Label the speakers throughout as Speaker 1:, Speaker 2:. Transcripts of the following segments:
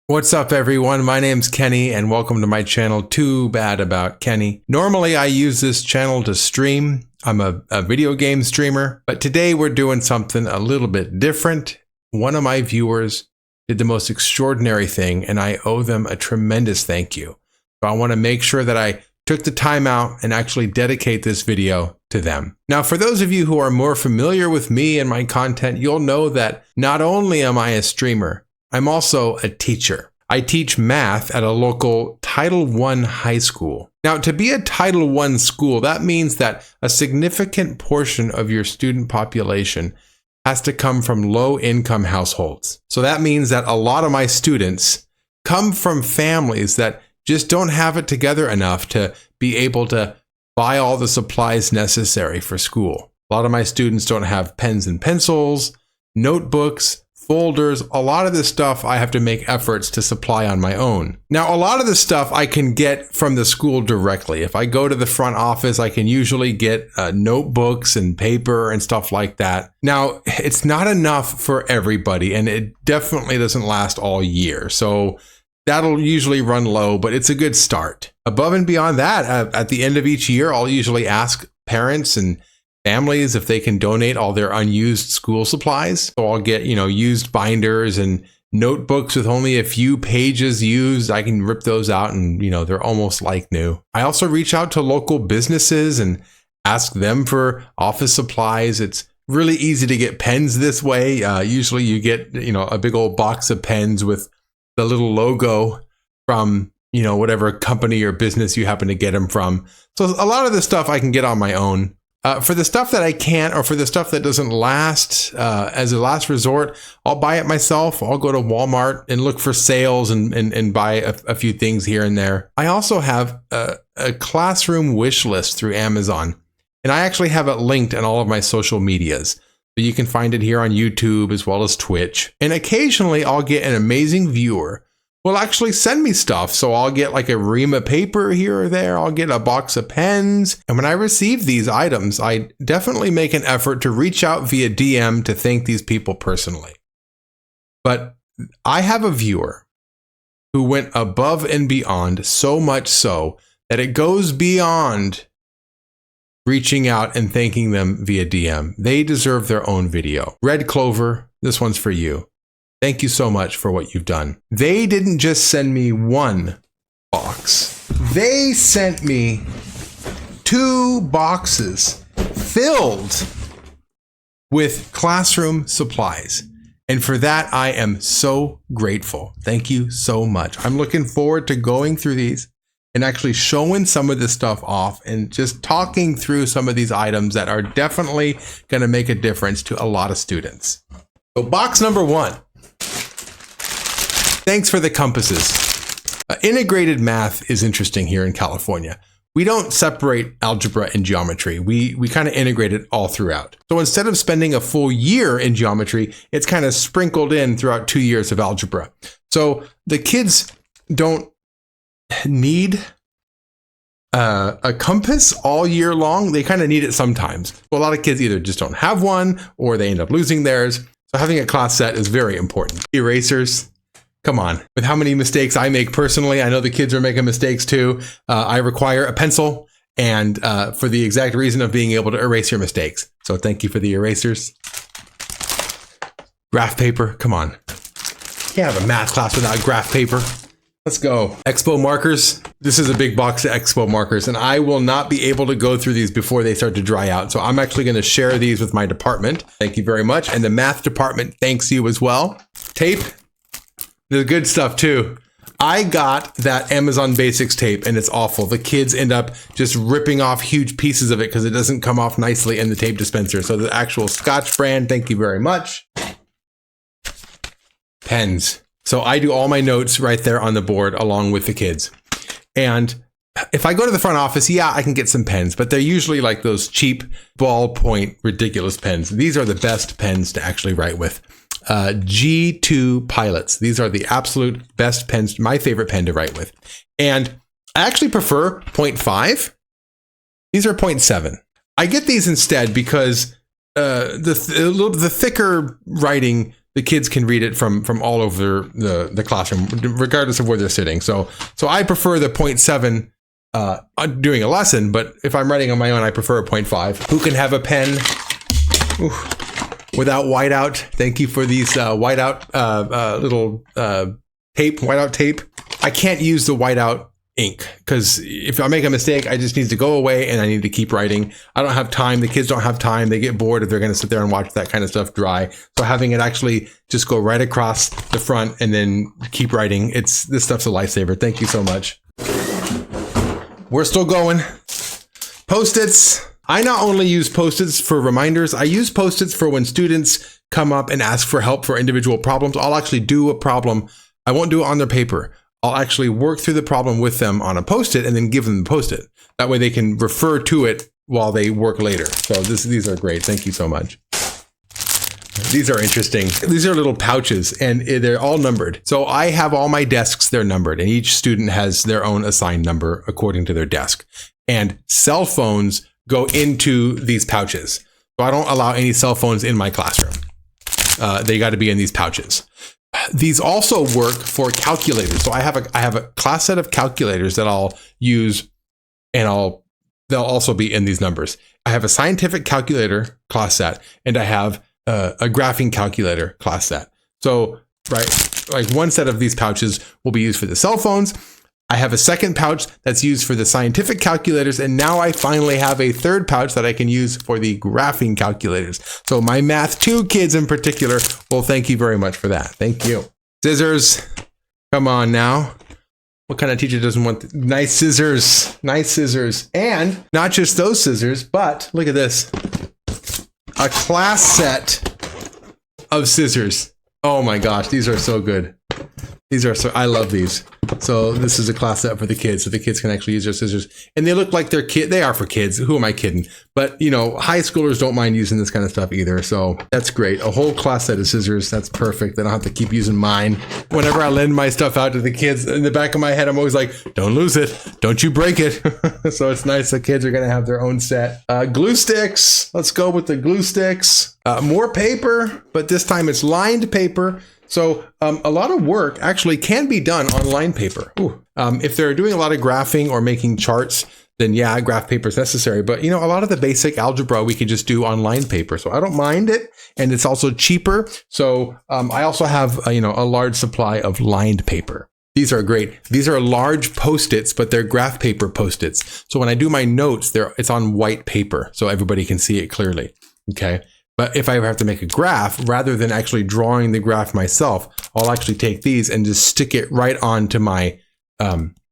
Speaker 1: What's up, everyone? My name's Kenny, and welcome to my channel, Too Bad About Kenny. Normally, I use this channel to stream. I'm a video game streamer, but today we're doing something a little bit different. One of my viewers did the most extraordinary thing, and I owe them a tremendous thank you. So I want to make sure that I took the time out and actually dedicate this video to them. Now, for those of you who are more familiar with me and my content, you'll know that not only am I a streamer, I'm also a teacher. I teach math at a local Title I high school. Now, to be a Title I school, that means that a significant portion of your student population has to come from low-income households. So that means that a lot of my students come from families that just don't have it together enough to be able to buy all the supplies necessary for school. A lot of my students don't have pens and pencils, notebooks, folders. A lot of this stuff I have to make efforts to supply on my own. Now, a lot of this stuff I can get from the school directly. If I go to the front office, I can usually get notebooks and paper and stuff like that. Now, it's not enough for everybody, and it definitely doesn't last all year. So that'll usually run low, but it's a good start. Above and beyond that, at the end of each year, I'll usually ask parents and families if they can donate all their unused school supplies. So I'll get, used binders and notebooks with only a few pages used. I can rip those out and, they're almost like new. I also reach out to local businesses and ask them for office supplies. It's really easy to get pens this way. Usually you get, a big old box of pens with the little logo from, whatever company or business you happen to get them from. So a lot of this stuff I can get on my own. For the stuff that I can't, or for the stuff that doesn't last, as a last resort, I'll buy it myself. I'll go to Walmart and look for sales and buy a few things here and there. I also have a classroom wish list through Amazon, and I actually have it linked in all of my social medias. So you can find it here on YouTube as well as Twitch. And occasionally I'll get an amazing viewer will actually send me stuff. So I'll get like a ream of paper here or there. I'll get a box of pens. And when I receive these items, I definitely make an effort to reach out via DM to thank these people personally. But I have a viewer who went above and beyond, so much so that it goes beyond reaching out and thanking them via DM. They deserve their own video. Red Clover, this one's for you. Thank you so much for what you've done. They didn't just send me one box. They sent me 2 boxes filled with classroom supplies. And for that, I am so grateful. Thank you so much. I'm looking forward to going through these and actually showing some of this stuff off and just talking through some of these items that are definitely going to make a difference to a lot of students. So box number 1. Thanks for the compasses. Integrated math is interesting here in California. We don't separate algebra and geometry. We kind of integrate it all throughout. So instead of spending a full year in geometry, it's kind of sprinkled in throughout 2 years of algebra. So the kids don't need a compass all year long. They kind of need it sometimes. Well, a lot of kids either just don't have one or they end up losing theirs. So having a class set is very important. Erasers. Come on. With how many mistakes I make personally, I know the kids are making mistakes too. I require a pencil, and for the exact reason of being able to erase your mistakes. So thank you for the erasers. Graph paper. Come on. Can't have a math class without graph paper. Let's go. Expo markers. This is a big box of Expo markers, and I will not be able to go through these before they start to dry out. So I'm actually going to share these with my department. Thank you very much. And the math department thanks you as well. Tape. The good stuff too. I got that Amazon Basics tape and it's awful. The kids end up just ripping off huge pieces of it because it doesn't come off nicely in the tape dispenser. So the actual Scotch brand, thank you very much. Pens. So I do all my notes right there on the board along with the kids. And if I go to the front office, yeah, I can get some pens, but they're usually like those cheap ballpoint ridiculous pens. These are the best pens to actually write with. G2 Pilots. These are the absolute best pens, my favorite pen to write with. And I actually prefer 0.5. These are 0.7. I get these instead because the thicker writing the kids can read it from all over the classroom, regardless of where they're sitting. So I prefer the 0.7 doing a lesson, but if I'm writing on my own, I prefer a 0.5. Who can have a pen without whiteout? Thank you for these whiteout little whiteout tape. I can't use the whiteout ink because if I make a mistake, I just need to go away and I need to keep writing. I don't have time. The kids don't have time. They get bored if they're going to sit there and watch that kind of stuff dry. So having it actually just go right across the front and then keep writing, this stuff's a lifesaver. Thank you so much. We're still going. Post-its. I not only use Post-its for reminders, I use Post-its for when students come up and ask for help for individual problems. I'll actually do a problem. I won't do it on their paper. I'll actually work through the problem with them on a Post-it and then give them the Post-it. That way they can refer to it while they work later. So these are great. Thank you so much. These are interesting. These are little pouches and they're all numbered. So I have all my desks, they're numbered, and each student has their own assigned number according to their desk. And cell phones go into these pouches. So I don't allow any cell phones in my classroom. They got to be in these pouches. These also work for calculators. So I have a class set of calculators that I'll use, and they'll also be in these numbers. I have a scientific calculator class set, and I have a graphing calculator class set. So, right, like one set of these pouches will be used for the cell phones. I have a second pouch that's used for the scientific calculators, and now I finally have a third pouch that I can use for the graphing calculators. So my Math 2 kids in particular, well, thank you very much for that. Thank you. Scissors, come on now. What kind of teacher doesn't want nice scissors? Nice scissors. And not just those scissors, but look at this. A class set of scissors. Oh my gosh, these are so good. I love these. So this is a class set for the kids, so the kids can actually use their scissors. And they look like they are for kids. Who am I kidding? But you know, high schoolers don't mind using this kind of stuff either. So that's great. A whole class set of scissors. That's perfect. They don't have to keep using mine. Whenever I lend my stuff out to the kids, in the back of my head, I'm always like, don't lose it. Don't you break it. So it's nice that kids are going to have their own set. Glue sticks. Let's go with the glue sticks. More paper, but this time it's lined paper. So a lot of work actually can be done on lined paper. If they're doing a lot of graphing or making charts, then yeah, graph paper is necessary. But you know, a lot of the basic algebra we can just do on lined paper. So I don't mind it, and it's also cheaper. So I also have a large supply of lined paper. These are great. These are large Post-its, but they're graph paper Post-its. So when I do my notes, it's on white paper, so everybody can see it clearly. Okay. But if I ever have to make a graph, rather than actually drawing the graph myself, I'll actually take these and just stick it right onto my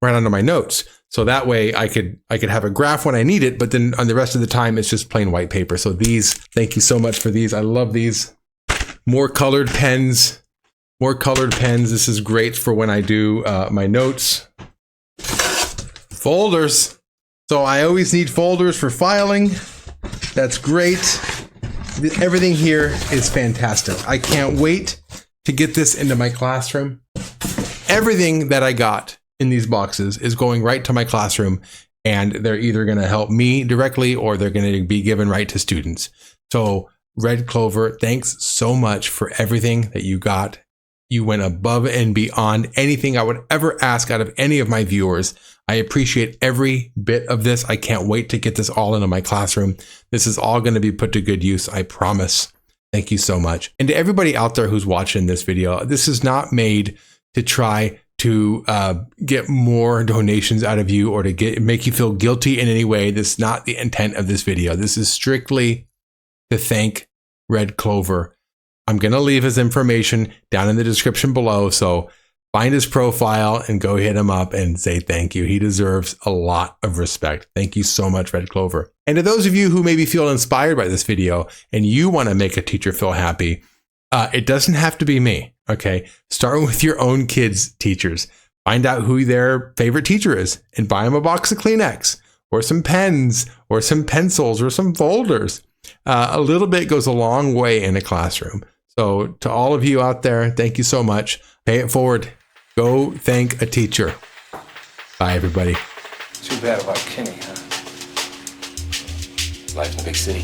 Speaker 1: notes. So that way I could have a graph when I need it, but then on the rest of the time, it's just plain white paper. So these, thank you so much for these. I love these. More colored pens. More colored pens. This is great for when I do my notes. Folders. So I always need folders for filing. That's great. Everything here is fantastic. I can't wait to get this into my classroom. Everything that I got in these boxes is going right to my classroom, and they're either going to help me directly or they're going to be given right to students. So Red Clover, thanks so much for everything that you got. You went above and beyond anything I would ever ask out of any of my viewers. I appreciate every bit of this. I can't wait to get this all into my classroom. This is all going to be put to good use, I promise. Thank you so much. And to everybody out there who's watching this video, this is not made to try to get more donations out of you or to make you feel guilty in any way. This is not the intent of this video. This is strictly to thank Red Clover. I'm going to leave his information down in the description below. So find his profile and go hit him up and say thank you. He deserves a lot of respect. Thank you so much, Red Clover. And to those of you who maybe feel inspired by this video and you want to make a teacher feel happy, it doesn't have to be me. Okay. Start with your own kids' teachers. Find out who their favorite teacher is and buy them a box of Kleenex or some pens or some pencils or some folders. A little bit goes a long way in a classroom. So to all of you out there, thank you so much. Pay it forward. Go thank a teacher. Bye, everybody.
Speaker 2: Too bad about Kenny, huh? Life in the big city.